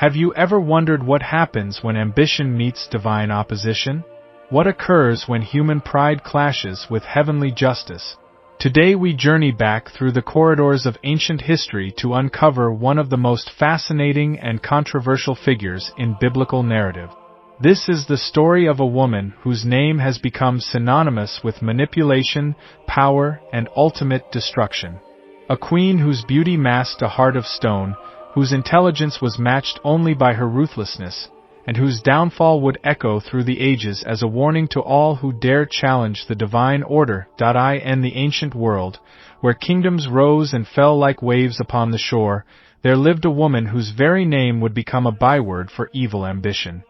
Have you ever wondered what happens when ambition meets divine opposition? What occurs when human pride clashes with heavenly justice? Today we journey back through the corridors of ancient history to uncover one of the most fascinating and controversial figures in biblical narrative. This is the story of a woman whose name has become synonymous with manipulation, power, and ultimate destruction. A queen whose beauty masked a heart of stone, whose intelligence was matched only by her ruthlessness, and whose downfall would echo through the ages as a warning to all who dare challenge the divine order. In the ancient world, where kingdoms rose and fell like waves upon the shore, there lived a woman whose very name would become a byword for evil ambition.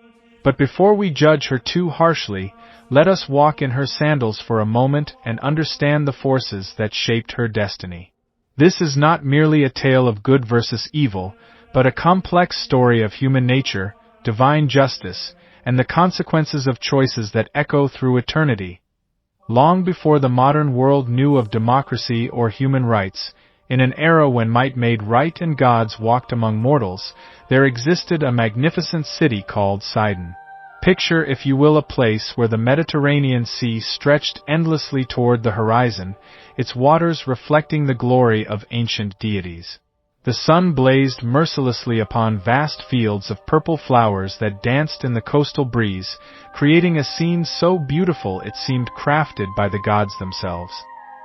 But before we judge her too harshly, let us walk in her sandals for a moment and understand the forces that shaped her destiny. This is not merely a tale of good versus evil, but a complex story of human nature, divine justice, and the consequences of choices that echo through eternity. Long before the modern world knew of democracy or human rights, in an era when might made right and gods walked among mortals, there existed a magnificent city called Sidon. Picture, if you will, a place where the Mediterranean Sea stretched endlessly toward the horizon, its waters reflecting the glory of ancient deities. The sun blazed mercilessly upon vast fields of purple flowers that danced in the coastal breeze, creating a scene so beautiful it seemed crafted by the gods themselves.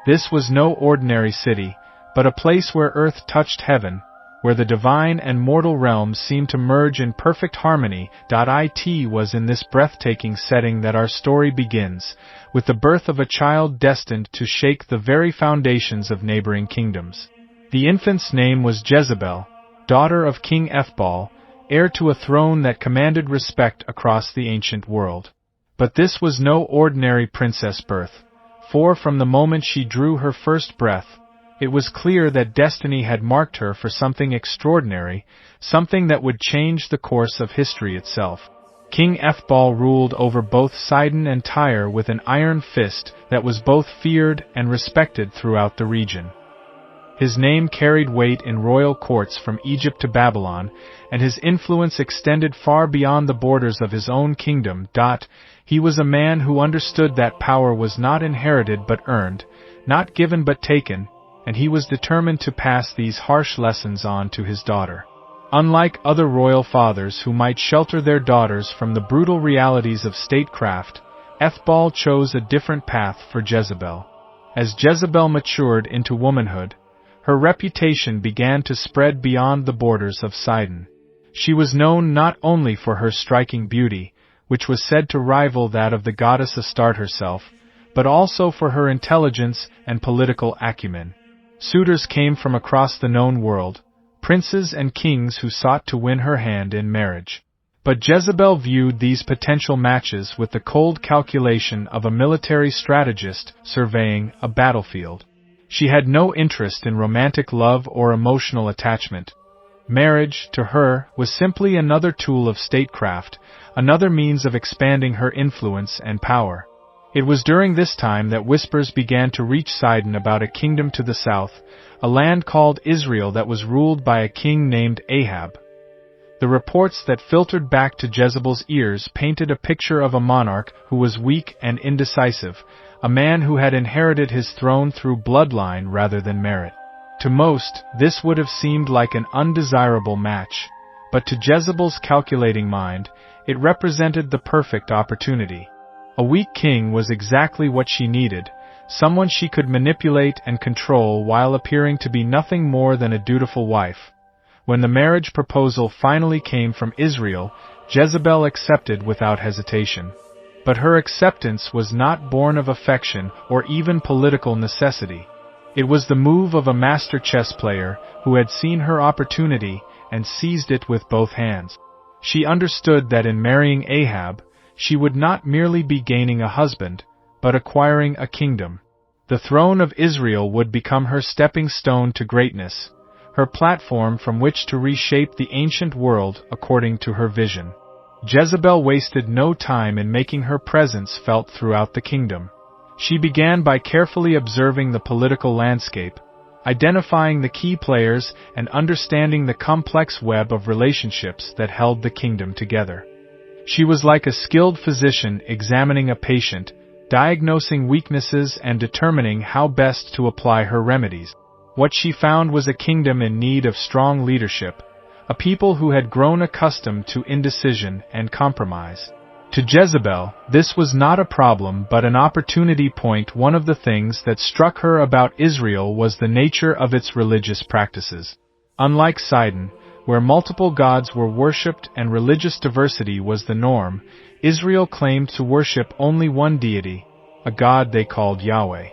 This was no ordinary city, but a place where earth touched heaven, where the divine and mortal realms seemed to merge in perfect harmony. It was in this breathtaking setting that our story begins, with the birth of a child destined to shake the very foundations of neighboring kingdoms. The infant's name was Jezebel, daughter of King Ethbaal, heir to a throne that commanded respect across the ancient world. But this was no ordinary princess birth, for from the moment she drew her first breath, it was clear that destiny had marked her for something extraordinary, something that would change the course of history itself. King Ethbaal ruled over both Sidon and Tyre with an iron fist that was both feared and respected throughout the region. His name carried weight in royal courts from Egypt to Babylon, and his influence extended far beyond the borders of his own kingdom. He was a man who understood that power was not inherited but earned, not given but taken, and he was determined to pass these harsh lessons on to his daughter. Unlike other royal fathers who might shelter their daughters from the brutal realities of statecraft, Ethbaal chose a different path for Jezebel. As Jezebel matured into womanhood, her reputation began to spread beyond the borders of Sidon. She was known not only for her striking beauty, which was said to rival that of the goddess Astarte herself, but also for her intelligence and political acumen. Suitors came from across the known world, princes and kings who sought to win her hand in marriage. But Jezebel viewed these potential matches with the cold calculation of a military strategist surveying a battlefield. She had no interest in romantic love or emotional attachment. Marriage, to her, was simply another tool of statecraft, another means of expanding her influence and power. It was during this time that whispers began to reach Sidon about a kingdom to the south, a land called Israel that was ruled by a king named Ahab. The reports that filtered back to Jezebel's ears painted a picture of a monarch who was weak and indecisive, a man who had inherited his throne through bloodline rather than merit. To most, this would have seemed like an undesirable match, but to Jezebel's calculating mind, it represented the perfect opportunity. A weak king was exactly what she needed, someone she could manipulate and control while appearing to be nothing more than a dutiful wife. When the marriage proposal finally came from Israel, Jezebel accepted without hesitation. But her acceptance was not born of affection or even political necessity. It was the move of a master chess player who had seen her opportunity and seized it with both hands. She understood that in marrying Ahab, she would not merely be gaining a husband, but acquiring a kingdom. The throne of Israel would become her stepping stone to greatness, her platform from which to reshape the ancient world according to her vision. Jezebel wasted no time in making her presence felt throughout the kingdom. She began by carefully observing the political landscape, identifying the key players and understanding the complex web of relationships that held the kingdom together. She was like a skilled physician examining a patient, diagnosing weaknesses and determining how best to apply her remedies. What she found was a kingdom in need of strong leadership, a people who had grown accustomed to indecision and compromise. To Jezebel, this was not a problem but an opportunity point. One of the things that struck her about Israel was the nature of its religious practices. Unlike Sidon, where multiple gods were worshipped and religious diversity was the norm, Israel claimed to worship only one deity, a god they called Yahweh.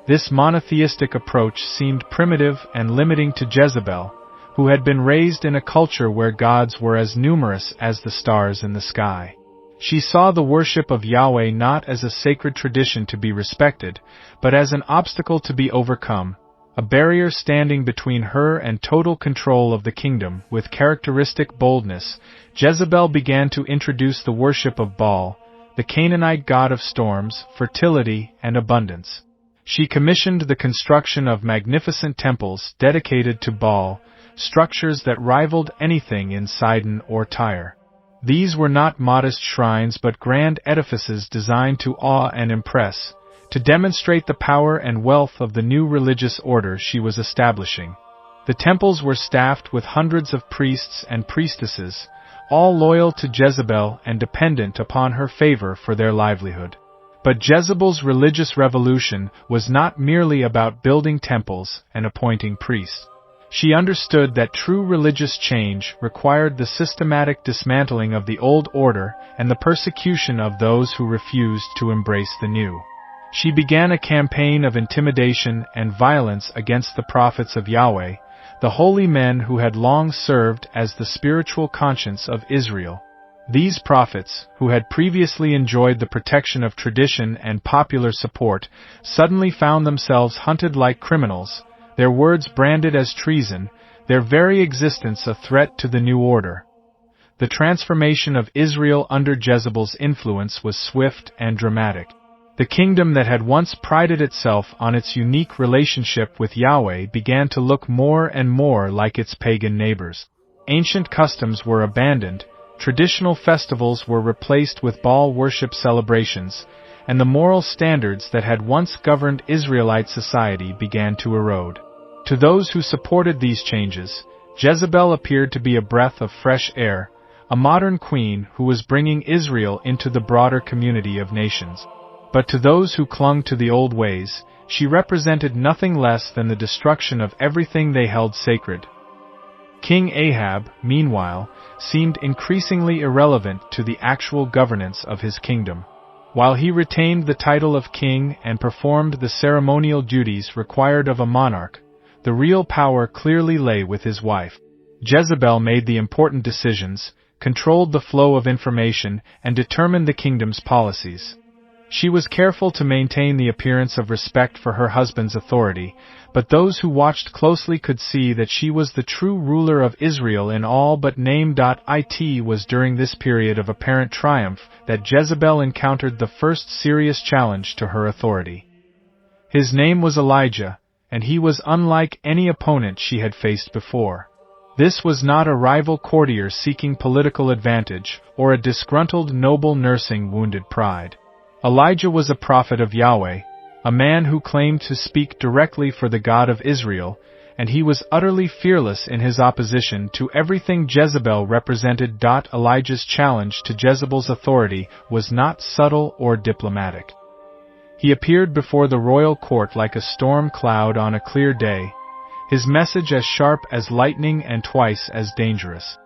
This monotheistic approach seemed primitive and limiting to Jezebel, who had been raised in a culture where gods were as numerous as the stars in the sky. She saw the worship of Yahweh not as a sacred tradition to be respected, but as an obstacle to be overcome, a barrier standing between her and total control of the kingdom. With characteristic boldness, Jezebel began to introduce the worship of Baal, the Canaanite god of storms, fertility, and abundance. She commissioned the construction of magnificent temples dedicated to Baal, structures that rivaled anything in Sidon or Tyre. These were not modest shrines but grand edifices designed to awe and impress, to demonstrate the power and wealth of the new religious order she was establishing. The temples were staffed with hundreds of priests and priestesses, all loyal to Jezebel and dependent upon her favor for their livelihood. But Jezebel's religious revolution was not merely about building temples and appointing priests. She understood that true religious change required the systematic dismantling of the old order and the persecution of those who refused to embrace the new. She began a campaign of intimidation and violence against the prophets of Yahweh, the holy men who had long served as the spiritual conscience of Israel. These prophets, who had previously enjoyed the protection of tradition and popular support, suddenly found themselves hunted like criminals, their words branded as treason, their very existence a threat to the new order. The transformation of Israel under Jezebel's influence was swift and dramatic. The kingdom that had once prided itself on its unique relationship with Yahweh began to look more and more like its pagan neighbors. Ancient customs were abandoned, traditional festivals were replaced with Baal worship celebrations, and the moral standards that had once governed Israelite society began to erode. To those who supported these changes, Jezebel appeared to be a breath of fresh air, a modern queen who was bringing Israel into the broader community of nations. But to those who clung to the old ways, she represented nothing less than the destruction of everything they held sacred. King Ahab, meanwhile, seemed increasingly irrelevant to the actual governance of his kingdom. While he retained the title of king and performed the ceremonial duties required of a monarch, the real power clearly lay with his wife. Jezebel made the important decisions, controlled the flow of information, and determined the kingdom's policies. She was careful to maintain the appearance of respect for her husband's authority, but those who watched closely could see that she was the true ruler of Israel in all but name. It was during this period of apparent triumph that Jezebel encountered the first serious challenge to her authority. His name was Elijah, and he was unlike any opponent she had faced before. This was not a rival courtier seeking political advantage, or a disgruntled noble nursing wounded pride. Elijah was a prophet of Yahweh, a man who claimed to speak directly for the God of Israel, and he was utterly fearless in his opposition to everything Jezebel represented. Elijah's challenge to Jezebel's authority was not subtle or diplomatic. He appeared before the royal court like a storm cloud on a clear day, his message as sharp as lightning and twice as dangerous.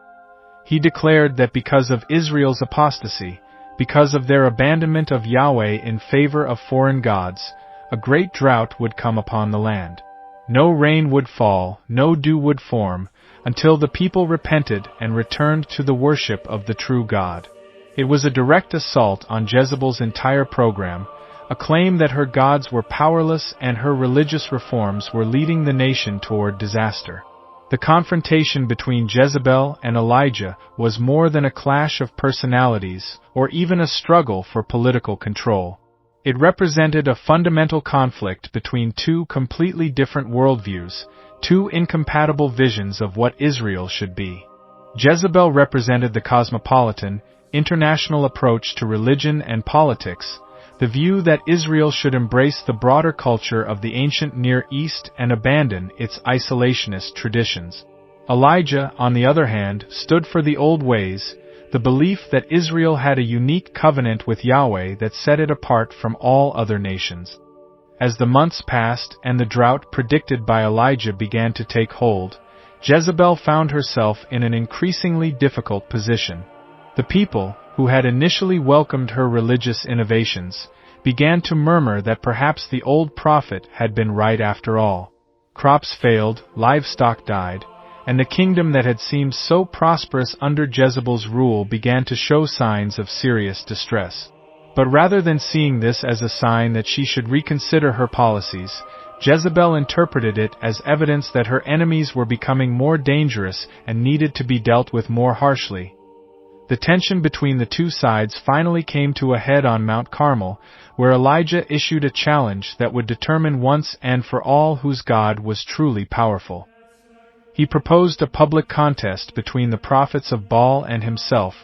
He declared that because of Israel's apostasy, because of their abandonment of Yahweh in favor of foreign gods, a great drought would come upon the land. No rain would fall, no dew would form, until the people repented and returned to the worship of the true God. It was a direct assault on Jezebel's entire program, a claim that her gods were powerless and her religious reforms were leading the nation toward disaster. The confrontation between Jezebel and Elijah was more than a clash of personalities or even a struggle for political control. It represented a fundamental conflict between two completely different worldviews, two incompatible visions of what Israel should be. Jezebel represented the cosmopolitan, international approach to religion and politics, the view that Israel should embrace the broader culture of the ancient Near East and abandon its isolationist traditions. Elijah, on the other hand, stood for the old ways, the belief that Israel had a unique covenant with Yahweh that set it apart from all other nations. As the months passed and the drought predicted by Elijah began to take hold, Jezebel found herself in an increasingly difficult position. The people, who had initially welcomed her religious innovations, began to murmur that perhaps the old prophet had been right after all. Crops failed, livestock died, and the kingdom that had seemed so prosperous under Jezebel's rule began to show signs of serious distress. But rather than seeing this as a sign that she should reconsider her policies, Jezebel interpreted it as evidence that her enemies were becoming more dangerous and needed to be dealt with more harshly. The tension between the two sides finally came to a head on Mount Carmel, where Elijah issued a challenge that would determine once and for all whose God was truly powerful. He proposed a public contest between the prophets of Baal and himself,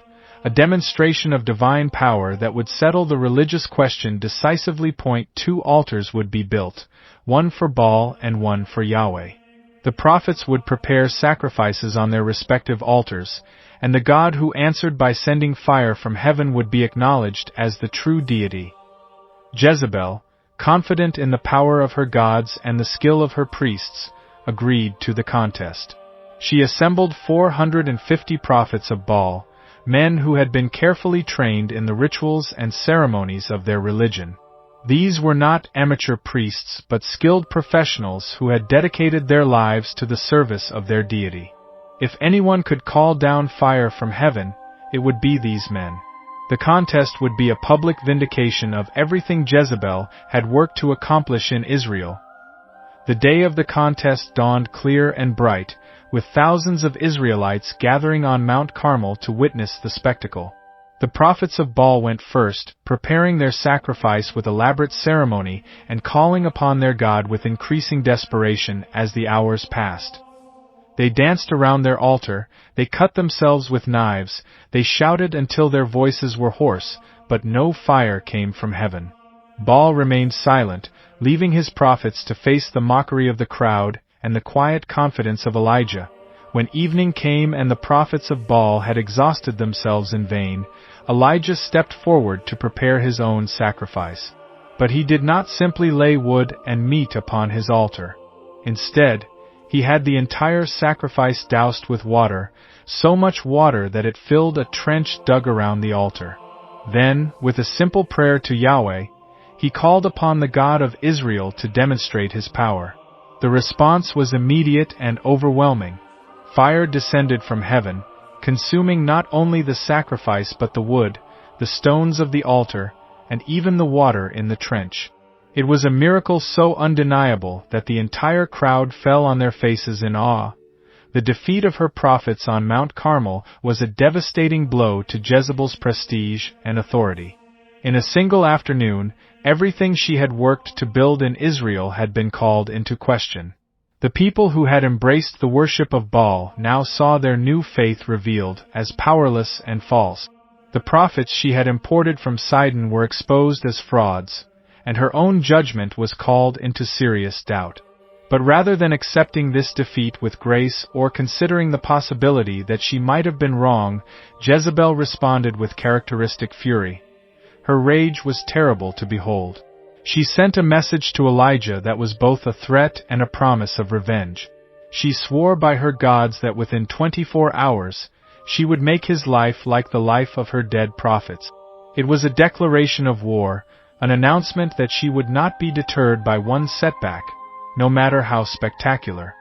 a demonstration of divine power that would settle the religious question decisively. 2 altars would be built, one for Baal and one for Yahweh. The prophets would prepare sacrifices on their respective altars, and the God who answered by sending fire from heaven would be acknowledged as the true deity. Jezebel, confident in the power of her gods and the skill of her priests, agreed to the contest. She assembled 450 prophets of Baal, men who had been carefully trained in the rituals and ceremonies of their religion. These were not amateur priests but skilled professionals who had dedicated their lives to the service of their deity. If anyone could call down fire from heaven, it would be these men. The contest would be a public vindication of everything Jezebel had worked to accomplish in Israel. The day of the contest dawned clear and bright, with thousands of Israelites gathering on Mount Carmel to witness the spectacle. The prophets of Baal went first, preparing their sacrifice with elaborate ceremony and calling upon their God with increasing desperation as the hours passed. They danced around their altar, they cut themselves with knives, they shouted until their voices were hoarse, but no fire came from heaven. Baal remained silent, leaving his prophets to face the mockery of the crowd and the quiet confidence of Elijah. When evening came and the prophets of Baal had exhausted themselves in vain, Elijah stepped forward to prepare his own sacrifice. But he did not simply lay wood and meat upon his altar. Instead, he had the entire sacrifice doused with water, so much water that it filled a trench dug around the altar. Then, with a simple prayer to Yahweh, he called upon the God of Israel to demonstrate his power. The response was immediate and overwhelming. Fire descended from heaven, consuming not only the sacrifice but the wood, the stones of the altar, and even the water in the trench. It was a miracle so undeniable that the entire crowd fell on their faces in awe. The defeat of her prophets on Mount Carmel was a devastating blow to Jezebel's prestige and authority. In a single afternoon, everything she had worked to build in Israel had been called into question. The people who had embraced the worship of Baal now saw their new faith revealed as powerless and false. The prophets she had imported from Sidon were exposed as frauds, and her own judgment was called into serious doubt. But rather than accepting this defeat with grace or considering the possibility that she might have been wrong, Jezebel responded with characteristic fury. Her rage was terrible to behold. She sent a message to Elijah that was both a threat and a promise of revenge. She swore by her gods that within 24 hours, she would make his life like the life of her dead prophets. It was a declaration of war, an announcement that she would not be deterred by one setback, no matter how spectacular.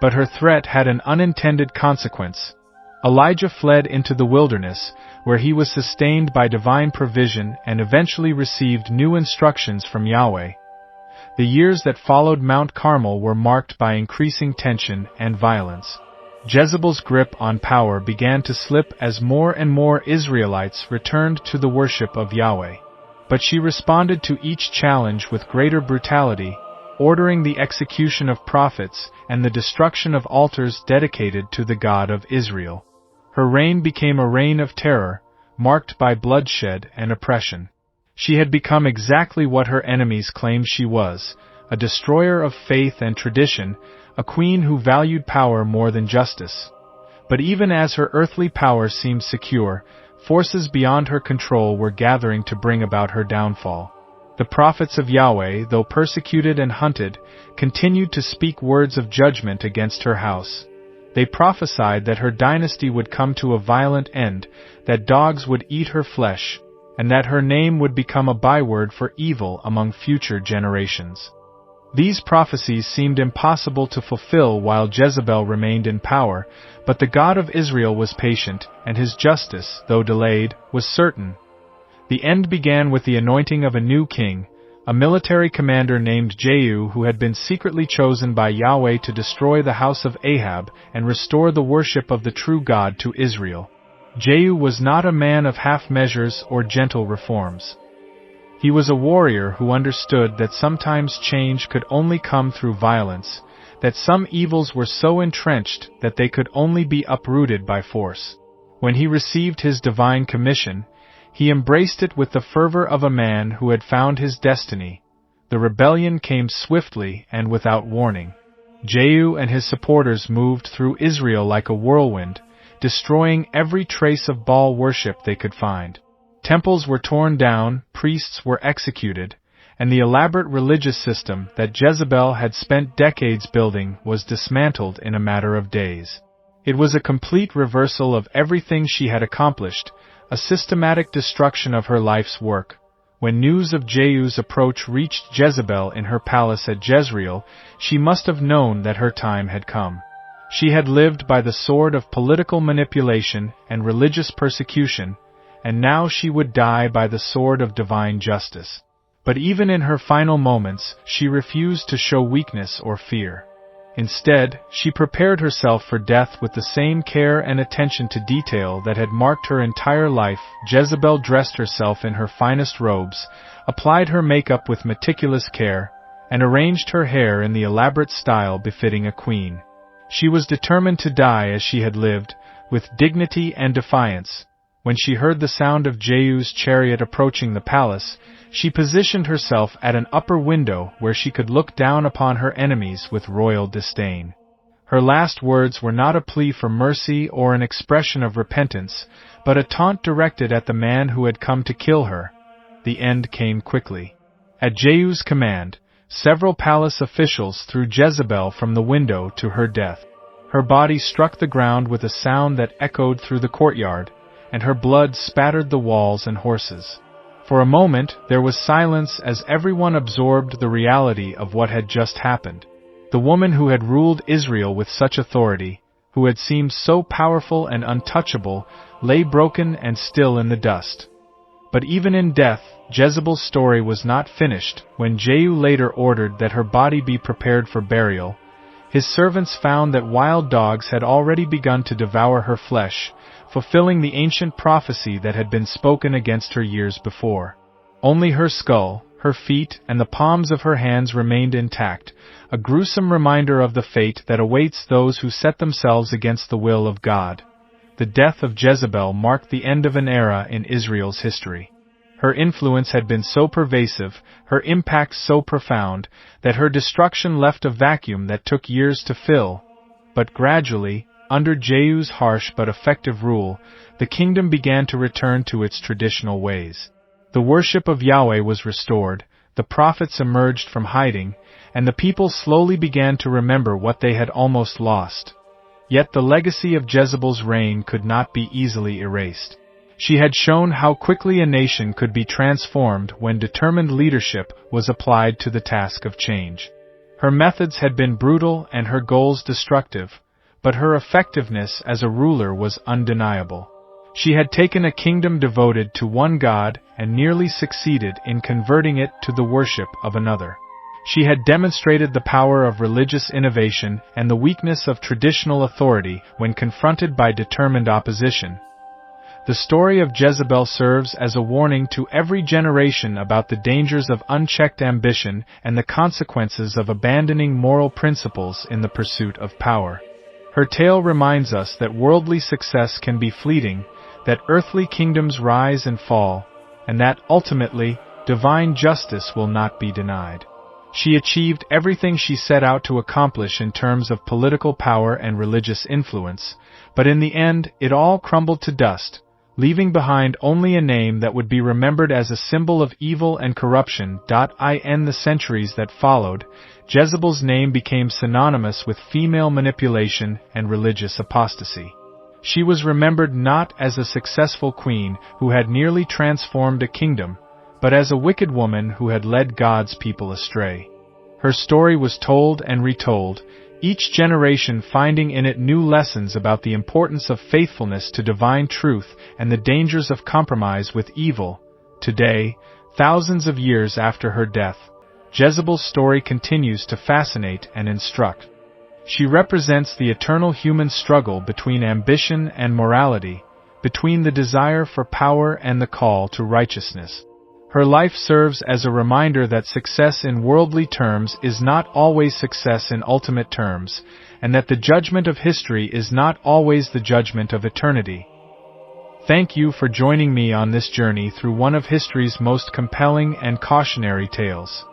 But her threat had an unintended consequence. Elijah fled into the wilderness, where he was sustained by divine provision and eventually received new instructions from Yahweh. The years that followed Mount Carmel were marked by increasing tension and violence. Jezebel's grip on power began to slip as more and more Israelites returned to the worship of Yahweh. But she responded to each challenge with greater brutality, ordering the execution of prophets and the destruction of altars dedicated to the God of Israel. Her reign became a reign of terror, marked by bloodshed and oppression. She had become exactly what her enemies claimed she was, a destroyer of faith and tradition, a queen who valued power more than justice. But even as her earthly power seemed secure, forces beyond her control were gathering to bring about her downfall. The prophets of Yahweh, though persecuted and hunted, continued to speak words of judgment against her house. They prophesied that her dynasty would come to a violent end, that dogs would eat her flesh, and that her name would become a byword for evil among future generations. These prophecies seemed impossible to fulfill while Jezebel remained in power, but the God of Israel was patient, and his justice, though delayed, was certain. The end began with the anointing of a new king, a military commander named Jehu who had been secretly chosen by Yahweh to destroy the house of Ahab and restore the worship of the true God to Israel. Jehu was not a man of half measures or gentle reforms. He was a warrior who understood that sometimes change could only come through violence, that some evils were so entrenched that they could only be uprooted by force. When he received his divine commission, he embraced it with the fervor of a man who had found his destiny. The rebellion came swiftly and without warning. Jehu and his supporters moved through Israel like a whirlwind, destroying every trace of Baal worship they could find. Temples were torn down, priests were executed, and the elaborate religious system that Jezebel had spent decades building was dismantled in a matter of days. It was a complete reversal of everything she had accomplished, a systematic destruction of her life's work. When news of Jehu's approach reached Jezebel in her palace at Jezreel, she must have known that her time had come. She had lived by the sword of political manipulation and religious persecution, and now she would die by the sword of divine justice. But even in her final moments, she refused to show weakness or fear. Instead, she prepared herself for death with the same care and attention to detail that had marked her entire life. Jezebel dressed herself in her finest robes, applied her makeup with meticulous care, and arranged her hair in the elaborate style befitting a queen. She was determined to die as she had lived, with dignity and defiance. When she heard the sound of Jehu's chariot approaching the palace, she positioned herself at an upper window where she could look down upon her enemies with royal disdain. Her last words were not a plea for mercy or an expression of repentance, but a taunt directed at the man who had come to kill her. The end came quickly. At Jehu's command, several palace officials threw Jezebel from the window to her death. Her body struck the ground with a sound that echoed through the courtyard, and her blood spattered the walls and horses. For a moment, there was silence as everyone absorbed the reality of what had just happened. The woman who had ruled Israel with such authority, who had seemed so powerful and untouchable, lay broken and still in the dust. But even in death, Jezebel's story was not finished. When Jehu later ordered that her body be prepared for burial, his servants found that wild dogs had already begun to devour her flesh, fulfilling the ancient prophecy that had been spoken against her years before. Only her skull, her feet, and the palms of her hands remained intact, a gruesome reminder of the fate that awaits those who set themselves against the will of God. The death of Jezebel marked the end of an era in Israel's history. Her influence had been so pervasive, her impact so profound, that her destruction left a vacuum that took years to fill. But gradually, under Jehu's harsh but effective rule, the kingdom began to return to its traditional ways. The worship of Yahweh was restored, the prophets emerged from hiding, and the people slowly began to remember what they had almost lost. Yet the legacy of Jezebel's reign could not be easily erased. She had shown how quickly a nation could be transformed when determined leadership was applied to the task of change. Her methods had been brutal and her goals destructive, but her effectiveness as a ruler was undeniable. She had taken a kingdom devoted to one God and nearly succeeded in converting it to the worship of another. She had demonstrated the power of religious innovation and the weakness of traditional authority when confronted by determined opposition. The story of Jezebel serves as a warning to every generation about the dangers of unchecked ambition and the consequences of abandoning moral principles in the pursuit of power. Her tale reminds us that worldly success can be fleeting, that earthly kingdoms rise and fall, and that, ultimately, divine justice will not be denied. She achieved everything she set out to accomplish in terms of political power and religious influence, but in the end it all crumbled to dust, leaving behind only a name that would be remembered as a symbol of evil and corruption. In the centuries that followed, Jezebel's name became synonymous with female manipulation and religious apostasy. She was remembered not as a successful queen who had nearly transformed a kingdom, but as a wicked woman who had led God's people astray. Her story was told and retold, each generation finding in it new lessons about the importance of faithfulness to divine truth and the dangers of compromise with evil. Today, thousands of years after her death, Jezebel's story continues to fascinate and instruct. She represents the eternal human struggle between ambition and morality, between the desire for power and the call to righteousness. Her life serves as a reminder that success in worldly terms is not always success in ultimate terms, and that the judgment of history is not always the judgment of eternity. Thank you for joining me on this journey through one of history's most compelling and cautionary tales.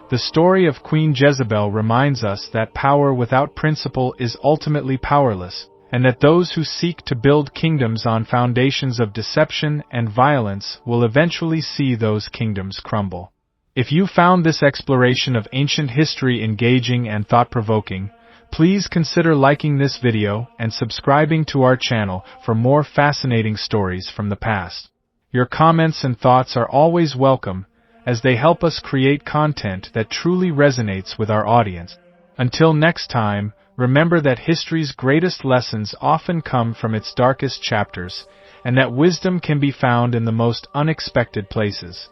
The story of Queen Jezebel reminds us that power without principle is ultimately powerless, and that those who seek to build kingdoms on foundations of deception and violence will eventually see those kingdoms crumble. If you found this exploration of ancient history engaging and thought-provoking, please consider liking this video and subscribing to our channel for more fascinating stories from the past. Your comments and thoughts are always welcome, as they help us create content that truly resonates with our audience. Until next time, remember that history's greatest lessons often come from its darkest chapters, and that wisdom can be found in the most unexpected places.